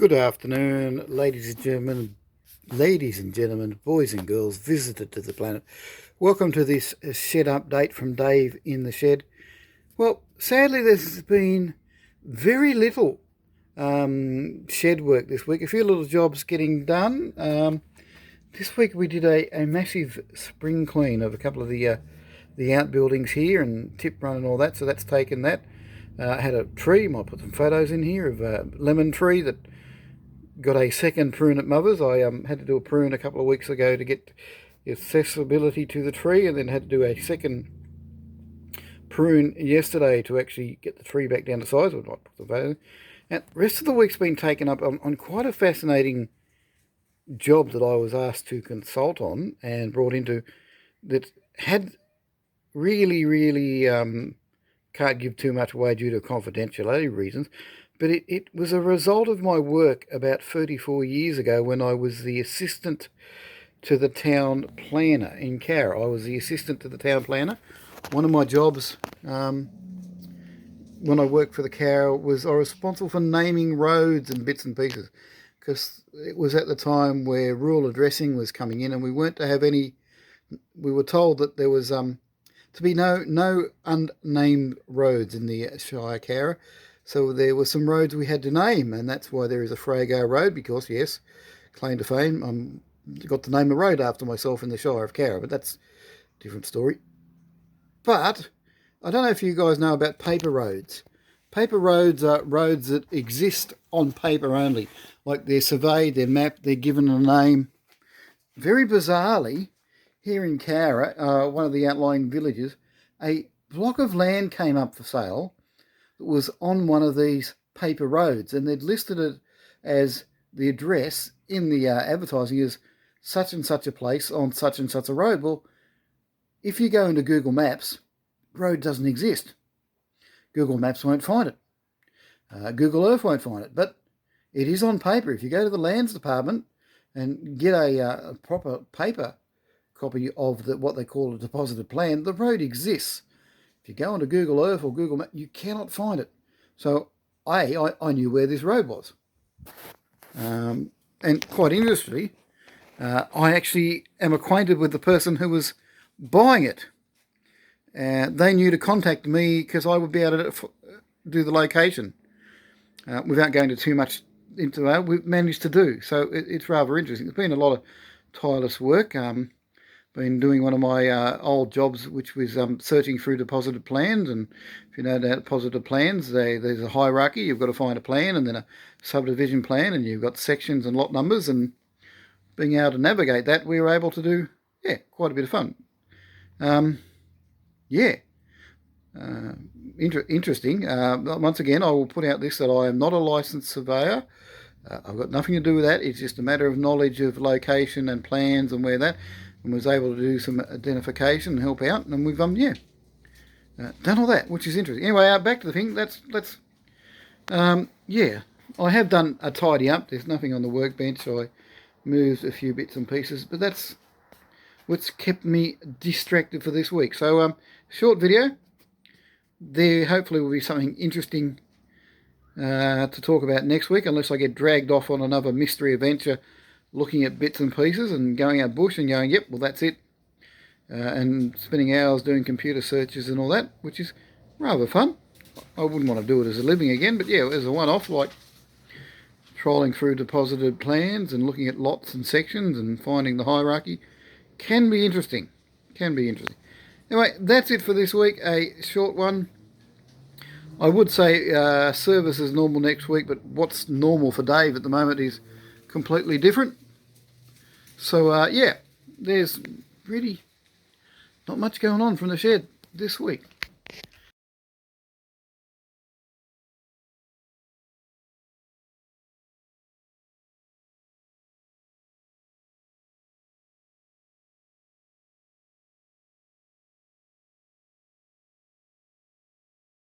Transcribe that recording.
Good afternoon, ladies and gentlemen, boys and girls, visitors to the planet. Welcome to this shed update from Dave in the shed. Well, sadly, there's been very little shed work this week. A few little jobs getting done. This week we did a massive spring clean of a couple of the outbuildings here and tip run and all that. So that's taken that. I had a tree. Might put some photos in here of a lemon tree that got a second prune at Mother's. I had to do a prune a couple of weeks ago to get accessibility to the tree, and then had to do a second prune yesterday to actually get the tree back down to size. And the rest of the week's been taken up on quite a fascinating job that I was asked to consult on and brought into, that had really can't give too much away due to confidentiality reasons, but it was a result of my work about 34 years ago when I was the assistant to the town planner in Cowra. I was the assistant to the town planner. One of my jobs when I worked for the Cowra was I was responsible for naming roads and bits and pieces, because it was at the time where rural addressing was coming in and we weren't to have any. We were told that there was to be no unnamed roads in the Shire Cowra. So there were some roads we had to name, and that's why there is a Frago Road, because, yes, claim to fame, got to name a road after myself in the Shire of Cowra, but that's a different story. But I don't know if you guys know about paper roads. Paper roads are roads that exist on paper only. Like they're surveyed, they're mapped, they're given a name. Very bizarrely, here in Cowra, one of the outlying villages, a block of land came up for sale that was on one of these paper roads, and they'd listed it as the address in the advertising as such and such a place on such and such a road. Well, if you go into Google Maps, road doesn't exist. Google Maps won't find it. Google Earth won't find it, but it is on paper. If you go to the Lands Department and get a proper paper copy of what they call a deposited plan, the road exists. If you go onto Google Earth or Google Maps, you cannot find it. So I knew where this road was. And quite interestingly, I actually am acquainted with the person who was buying it. They knew to contact me because I would be able to do the location without going to too much into that. We've managed to do. So it's rather interesting. It's been a lot of tireless work. Been doing one of my old jobs, which was searching through deposited plans. And if you know that deposited plans, there's a hierarchy. You've got to find a plan and then a subdivision plan, and you've got sections and lot numbers. And being able to navigate that, we were able to do, quite a bit of fun. Interesting. Once again, I will put out this, that I am not a licensed surveyor. I've got nothing to do with that. It's just a matter of knowledge of location and plans and where that, and was able to do some identification and help out, and we've done all that, which is interesting. Anyway, back to the thing. I have done a tidy up. There's nothing on the workbench. I moved a few bits and pieces, but that's what's kept me distracted for this week. So, short video. There hopefully will be something interesting to talk about next week, unless I get dragged off on another mystery adventure looking at bits and pieces and going out bush and going, yep, well, that's it. And spending hours doing computer searches and all that, which is rather fun. I wouldn't want to do it as a living again, but yeah, as a one-off, like trolling through deposited plans and looking at lots and sections and finding the hierarchy can be interesting. Anyway, that's it for this week, a short one. I would say service is normal next week, but what's normal for Dave at the moment is completely different. So, there's really not much going on from the shed this week.